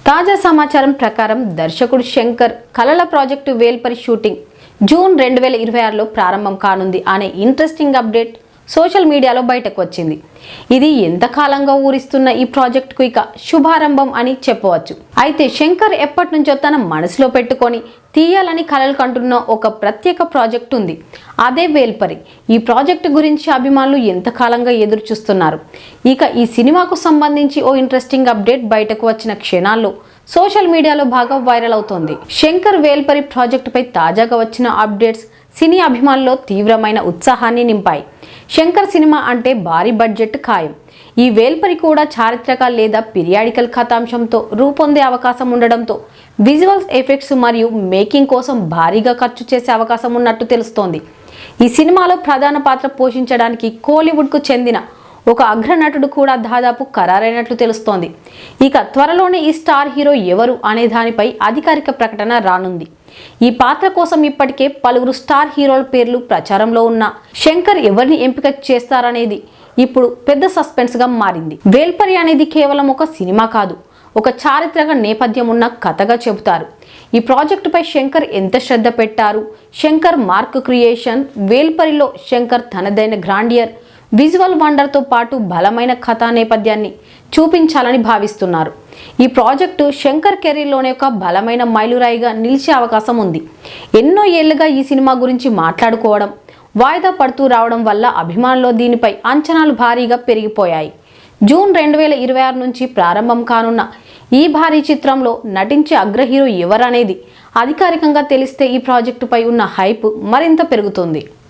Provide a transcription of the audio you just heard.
తాజా సమాచారం ప్రకారం దర్శకుడు శంకర్ కలల ప్రాజెక్టు వేల్పరి షూటింగ్ జూన్ 2026లో ప్రారంభం కానుంది అనే ఇంట్రెస్టింగ్ అప్డేట్ సోషల్ మీడియాలో బయటకు వచ్చింది. ఇది ఎంతకాలంగా ఊరిస్తున్న ఈ ప్రాజెక్టుకు ఇక శుభారంభం అని చెప్పవచ్చు. అయితే శంకర్ ఎప్పటి నుంచో తన మనసులో పెట్టుకొని తీయాలని కలలు కంటున్న ఒక ప్రత్యేక ప్రాజెక్ట్ ఉంది. అదే వేల్పరి. ఈ ప్రాజెక్టు గురించి అభిమానులు ఎంతకాలంగా ఎదురు చూస్తున్నారు. ఇక ఈ సినిమాకు సంబంధించి ఓ ఇంట్రెస్టింగ్ అప్డేట్ బయటకు వచ్చిన క్షణాల్లో సోషల్ మీడియాలో బాగా వైరల్ అవుతోంది. శంకర్ వేల్పరి ప్రాజెక్టుపై తాజాగా వచ్చిన అప్డేట్స్ సినీ అభిమానుల్లో తీవ్రమైన ఉత్సాహాన్ని నింపాయి. శంకర్ సినిమా అంటే భారీ బడ్జెట్ ఖాయం. ఈ వేల్పరి కూడా చారిత్రక లేదా పీరియాడికల్ కథాంశంతో రూపొందే అవకాశం ఉండడంతో విజువల్స్ ఎఫెక్ట్స్ మరియు మేకింగ్ కోసం భారీగా ఖర్చు చేసే అవకాశం ఉన్నట్టు తెలుస్తోంది. ఈ సినిమాలో ప్రధాన పాత్ర పోషించడానికి కోలీవుడ్కు చెందిన ఒక అగ్రనటుడు కూడా దాదాపు ఖరారైనట్లు తెలుస్తోంది. ఇక త్వరలోనే ఈ స్టార్ హీరో ఎవరు అనే దానిపై అధికారిక ప్రకటన రానుంది. ఈ పాత్ర కోసం ఇప్పటికే పలువురు స్టార్ హీరోల పేర్లు ప్రచారంలో ఉన్న శంకర్ ఎవరిని ఎంపిక చేస్తారనేది ఇప్పుడు పెద్ద సస్పెన్స్ గా మారింది. వేల్పరి అనేది కేవలం ఒక సినిమా కాదు, ఒక చారిత్రక నేపథ్యం ఉన్న కథగా చెబుతారు. ఈ ప్రాజెక్టుపై శంకర్ ఎంత శ్రద్ధ పెట్టారు. శంకర్ మార్క్ క్రియేషన్ వేల్పరిలో శంకర్ తనదైన గ్రాండియర్ విజువల్ వండర్తో పాటు బలమైన కథా నేపథ్యాన్ని చూపించాలని భావిస్తున్నారు. ఈ ప్రాజెక్టు శంకర్ కెరీర్లోనే ఒక బలమైన మైలురాయిగా నిలిచే అవకాశం ఉంది. ఎన్నో ఏళ్లుగా ఈ సినిమా గురించి మాట్లాడుకోవడం వాయిదా పడుతూ రావడం వల్ల అభిమానుల్లో దీనిపై అంచనాలు భారీగా పెరిగిపోయాయి. జూన్ 2026 నుంచి ప్రారంభం కానున్న ఈ భారీ చిత్రంలో నటించే అగ్రహీరో ఎవరనేది అధికారికంగా తెలిస్తే ఈ ప్రాజెక్టుపై ఉన్న హైప్ మరింత పెరుగుతుంది.